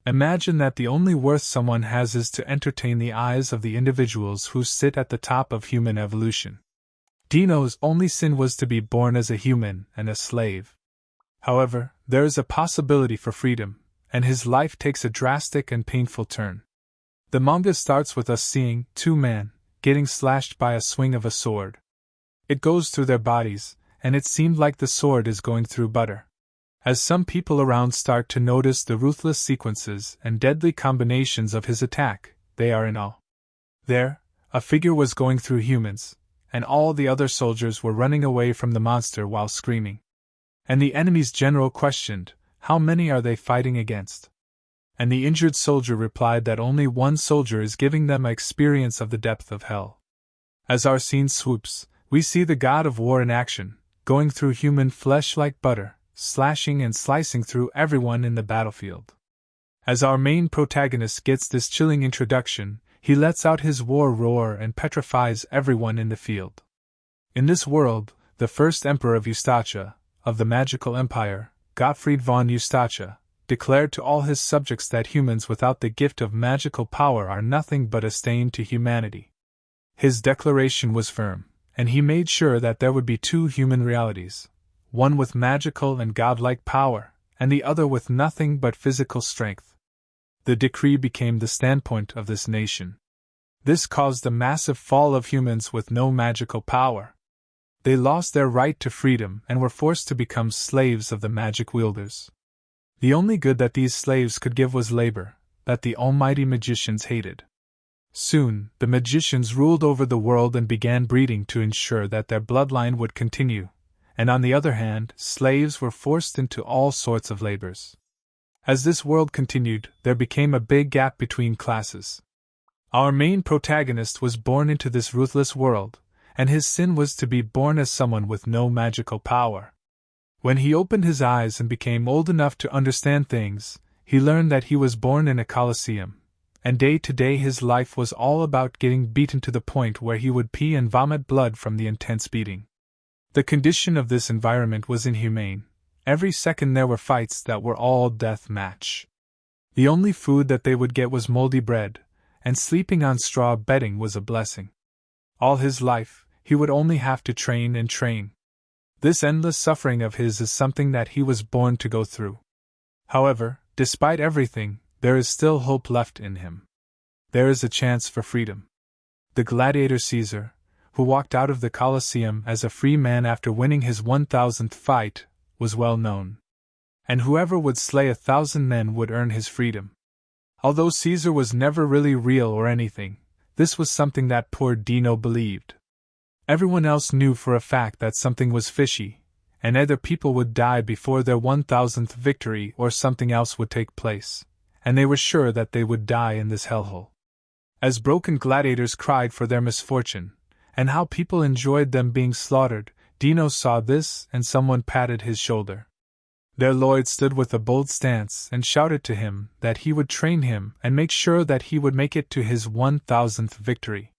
Imagine that the only worth someone has is to entertain the eyes of the individuals who sit at the top of human evolution. Dino's only sin was to be born as a human and a slave. However, there is a possibility for freedom, and his life takes a drastic and painful turn. The manga starts with us seeing two men getting slashed by a swing of a sword. It goes through their bodies, and it seemed like the sword is going through butter. As some people around start to notice the ruthless sequences and deadly combinations of his attack, they are in awe. There, a figure was going through humans, and all the other soldiers were running away from the monster while screaming. And the enemy's general questioned, "How many are they fighting against?" And the injured soldier replied that only one soldier is giving them an experience of the depth of hell. As our scene swoops, we see the god of war in action, going through human flesh like butter, slashing and slicing through everyone in the battlefield. As our main protagonist gets this chilling introduction, he lets out his war roar and petrifies everyone in the field. In this world, the first emperor of Eustacia, of the magical empire, Gottfried von Eustacia, declared to all his subjects that humans without the gift of magical power are nothing but a stain to humanity. His declaration was firm, and he made sure that there would be two human realities, one with magical and godlike power, and the other with nothing but physical strength. The decree became the standpoint of this nation. This caused a massive fall of humans with no magical power. They lost their right to freedom and were forced to become slaves of the magic wielders. The only good that these slaves could give was labor, that the almighty magicians hated. Soon, the magicians ruled over the world and began breeding to ensure that their bloodline would continue, and on the other hand, slaves were forced into all sorts of labors. As this world continued, there became a big gap between classes. Our main protagonist was born into this ruthless world, and his sin was to be born as someone with no magical power. When he opened his eyes and became old enough to understand things, he learned that he was born in a coliseum, and day to day his life was all about getting beaten to the point where he would pee and vomit blood from the intense beating. The condition of this environment was inhumane. Every second there were fights that were all death match. The only food that they would get was moldy bread, and sleeping on straw bedding was a blessing. All his life, he would only have to train and train. This endless suffering of his is something that he was born to go through. However, despite everything, there is still hope left in him. There is a chance for freedom. The gladiator Caesar, who walked out of the Colosseum as a free man after winning his 1000th fight, was well known. And whoever would slay 1,000 men would earn his freedom. Although Caesar was never really real or anything, this was something that poor Dino believed. Everyone else knew for a fact that something was fishy, and either people would die before their 1000th victory or something else would take place, and they were sure that they would die in this hellhole. As broken gladiators cried for their misfortune, and how people enjoyed them being slaughtered, Dino saw this and someone patted his shoulder. There Lloyd stood with a bold stance and shouted to him that he would train him and make sure that he would make it to his 1000th victory.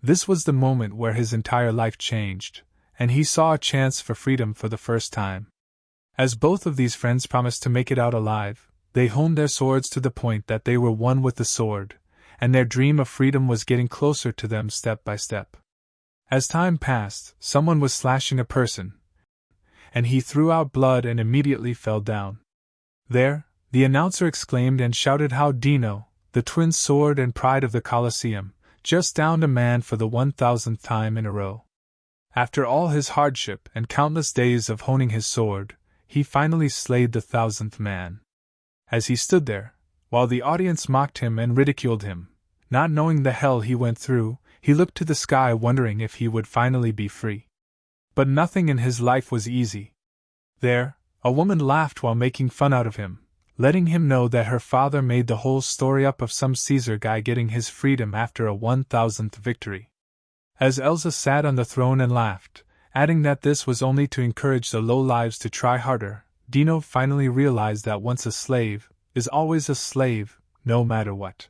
This was the moment where his entire life changed, and he saw a chance for freedom for the first time. As both of these friends promised to make it out alive, they honed their swords to the point that they were one with the sword, and their dream of freedom was getting closer to them step by step. As time passed, someone was slashing a person, and he threw out blood and immediately fell down. There, the announcer exclaimed and shouted how Dino, the twin sword and pride of the Colosseum, just downed a man for the 1000th time in a row. After all his hardship and countless days of honing his sword, he finally slayed the 1000th man. As he stood there, while the audience mocked him and ridiculed him, not knowing the hell he went through, he looked to the sky wondering if he would finally be free. But nothing in his life was easy. There, a woman laughed while making fun out of him, letting him know that her father made the whole story up of some Caesar guy getting his freedom after a 1000th victory. As Elsa sat on the throne and laughed, adding that this was only to encourage the low-lives to try harder, Dino finally realized that once a slave is always a slave, no matter what.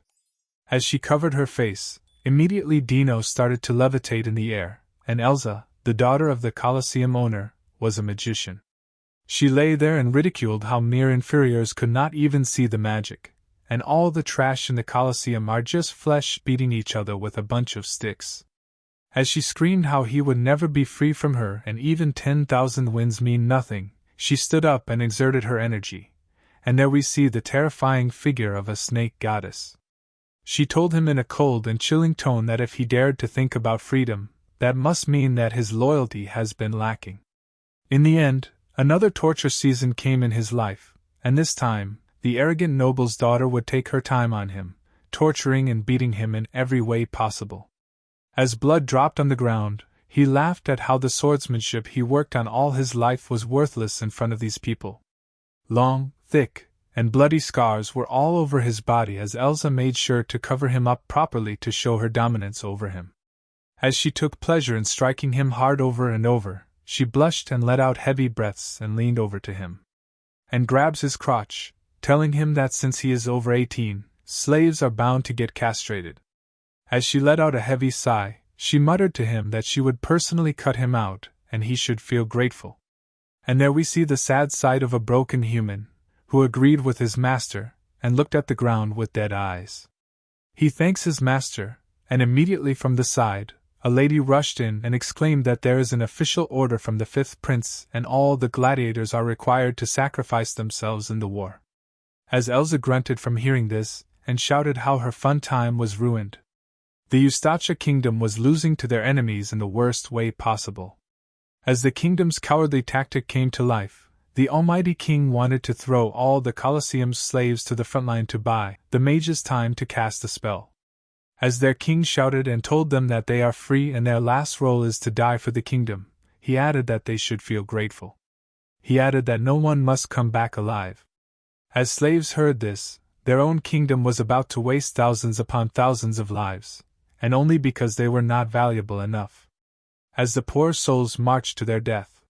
As she covered her face, immediately Dino started to levitate in the air, and Elsa, the daughter of the Colosseum owner, was a magician. She lay there and ridiculed how mere inferiors could not even see the magic, and all the trash in the Colosseum are just flesh beating each other with a bunch of sticks. As she screamed how he would never be free from her and even 10,000 winds mean nothing, she stood up and exerted her energy, and there we see the terrifying figure of a snake goddess. She told him in a cold and chilling tone that if he dared to think about freedom, that must mean that his loyalty has been lacking. In the end, another torture season came in his life, and this time, the arrogant noble's daughter would take her time on him, torturing and beating him in every way possible. As blood dropped on the ground, he laughed at how the swordsmanship he worked on all his life was worthless in front of these people. Long, thick, and bloody scars were all over his body as Elsa made sure to cover him up properly to show her dominance over him. As she took pleasure in striking him hard over and over, she blushed and let out heavy breaths and leaned over to him and grabs his crotch, telling him that since he is over 18, slaves are bound to get castrated. As she let out a heavy sigh, she muttered to him that she would personally cut him out, and he should feel grateful. And there we see the sad sight of a broken human, who agreed with his master, and looked at the ground with dead eyes. He thanks his master, and immediately from the side, a lady rushed in and exclaimed that there is an official order from the 5th prince and all the gladiators are required to sacrifice themselves in the war. As Elsa grunted from hearing this, and shouted how her fun time was ruined. The Eustacia kingdom was losing to their enemies in the worst way possible. As the kingdom's cowardly tactic came to life, the almighty king wanted to throw all the Colosseum's slaves to the front line to buy the mages time to cast a spell. As their king shouted and told them that they are free and their last role is to die for the kingdom, he added that they should feel grateful. He added that no one must come back alive. As slaves heard this, their own kingdom was about to waste thousands upon thousands of lives, and only because they were not valuable enough. As the poor souls marched to their death,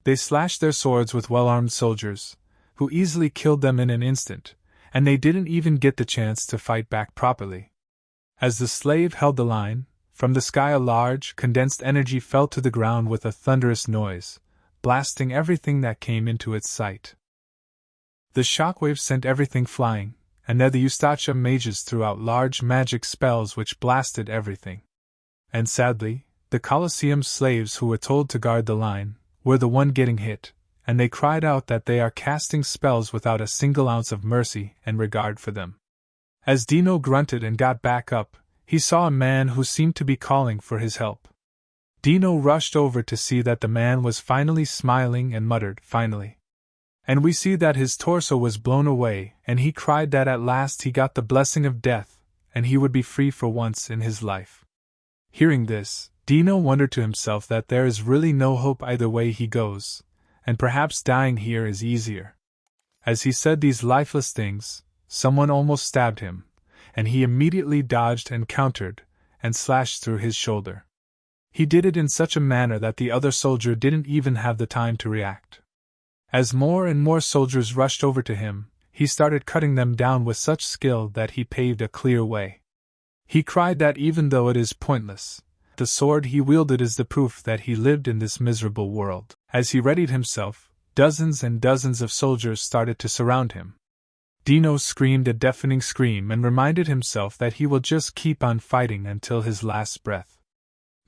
they slashed their swords with well-armed soldiers, who easily killed them in an instant, and they didn't even get the chance to fight back properly. As the slave held the line, from the sky a large, condensed energy fell to the ground with a thunderous noise, blasting everything that came into its sight. The shockwave sent everything flying, and there the Eustacia mages threw out large magic spells which blasted everything. And sadly, the Colosseum slaves who were told to guard the line were the one getting hit, and they cried out that they are casting spells without a single ounce of mercy and regard for them. As Dino grunted and got back up, he saw a man who seemed to be calling for his help. Dino rushed over to see that the man was finally smiling and muttered, "Finally." And we see that his torso was blown away, and he cried that at last he got the blessing of death, and he would be free for once in his life. Hearing this, Dino wondered to himself that there is really no hope either way he goes, and perhaps dying here is easier. As he said these lifeless things, someone almost stabbed him, and he immediately dodged and countered, and slashed through his shoulder. He did it in such a manner that the other soldier didn't even have the time to react. As more and more soldiers rushed over to him, he started cutting them down with such skill that he paved a clear way. He cried that even though it is pointless, the sword he wielded is the proof that he lived in this miserable world. As he readied himself, dozens and dozens of soldiers started to surround him. Dino screamed a deafening scream and reminded himself that he will just keep on fighting until his last breath.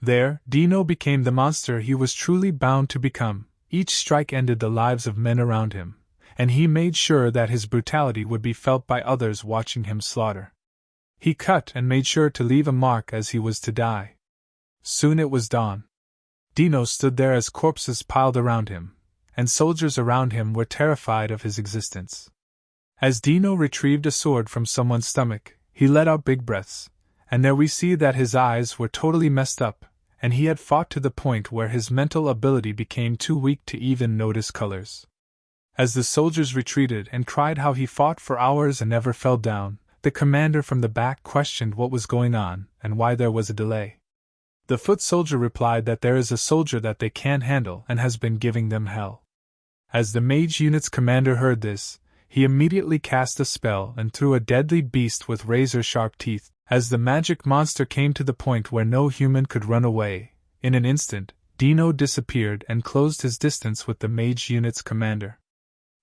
There, Dino became the monster he was truly bound to become. Each strike ended the lives of men around him, and he made sure that his brutality would be felt by others watching him slaughter. He cut and made sure to leave a mark as he was to die. Soon it was dawn. Dino stood there as corpses piled around him, and soldiers around him were terrified of his existence. As Dino retrieved a sword from someone's stomach, he let out big breaths, and there we see that his eyes were totally messed up, and he had fought to the point where his mental ability became too weak to even notice colors. As the soldiers retreated and cried how he fought for hours and never fell down, the commander from the back questioned what was going on and why there was a delay. The foot soldier replied that there is a soldier that they can't handle and has been giving them hell. As the mage unit's commander heard this, he immediately cast a spell and threw a deadly beast with razor-sharp teeth. As the magic monster came to the point where no human could run away, in an instant, Dino disappeared and closed his distance with the mage unit's commander.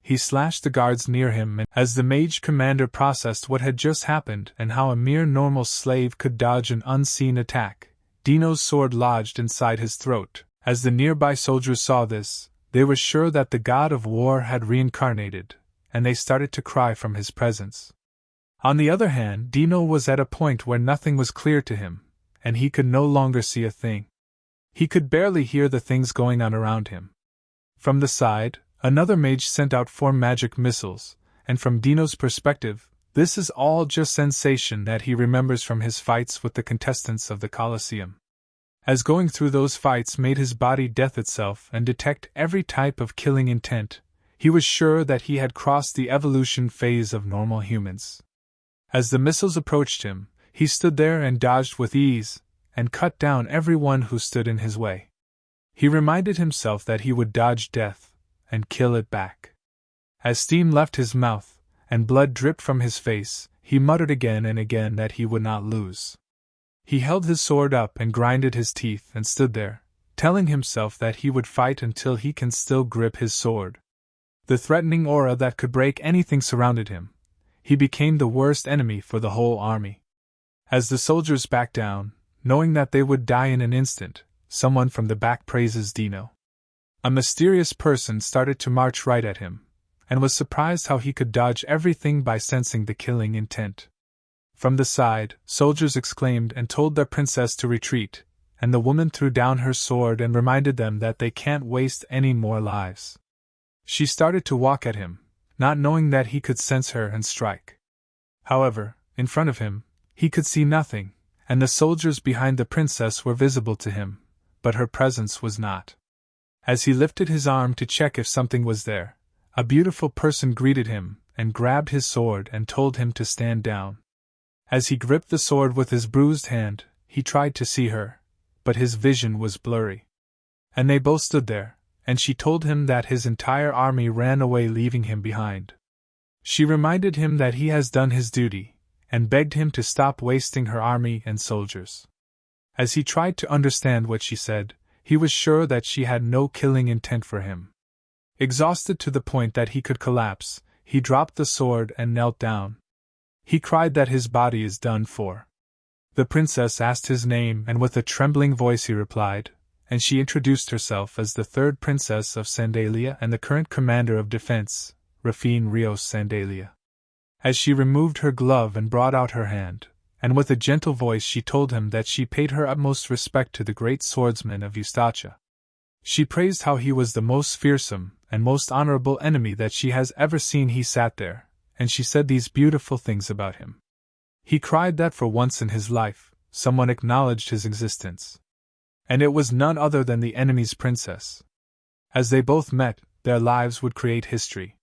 He slashed the guards near him, and as the mage commander processed what had just happened and how a mere normal slave could dodge an unseen attack, Dino's sword lodged inside his throat. As the nearby soldiers saw this, they were sure that the god of war had reincarnated, and they started to cry from his presence. On the other hand, Dino was at a point where nothing was clear to him, and he could no longer see a thing. He could barely hear the things going on around him. From the side, another mage sent out 4 magic missiles, and from Dino's perspective, this is all just sensation that he remembers from his fights with the contestants of the Colosseum. As going through those fights made his body death itself and detect every type of killing intent, he was sure that he had crossed the evolution phase of normal humans. As the missiles approached him, he stood there and dodged with ease, and cut down everyone who stood in his way. He reminded himself that he would dodge death, and kill it back. As steam left his mouth, and blood dripped from his face, he muttered again and again that he would not lose. He held his sword up and grinded his teeth and stood there, telling himself that he would fight until he can still grip his sword. The threatening aura that could break anything surrounded him. He became the worst enemy for the whole army. As the soldiers backed down, knowing that they would die in an instant, someone from the back praises Dino. A mysterious person started to march right at him, and was surprised how he could dodge everything by sensing the killing intent. From the side, soldiers exclaimed and told their princess to retreat, and the woman threw down her sword and reminded them that they can't waste any more lives. She started to walk at him, not knowing that he could sense her and strike. However, in front of him, he could see nothing, and the soldiers behind the princess were visible to him, but her presence was not. As he lifted his arm to check if something was there, a beautiful person greeted him and grabbed his sword and told him to stand down. As he gripped the sword with his bruised hand, he tried to see her, but his vision was blurry. And they both stood there, and she told him that his entire army ran away leaving him behind. She reminded him that he has done his duty, and begged him to stop wasting her army and soldiers. As he tried to understand what she said, he was sure that she had no killing intent for him. Exhausted to the point that he could collapse, he dropped the sword and knelt down. He cried that his body is done for. The princess asked his name, and with a trembling voice he replied, and she introduced herself as the 3rd princess of Sandalia and the current commander of defense, Rafine Rios Sandalia. As she removed her glove and brought out her hand, and with a gentle voice she told him that she paid her utmost respect to the great swordsman of Eustacia. She praised how he was the most fearsome and most honorable enemy that she has ever seen. He sat there, and she said these beautiful things about him. He cried that for once in his life, someone acknowledged his existence. And it was none other than the enemy's princess. As they both met, their lives would create history.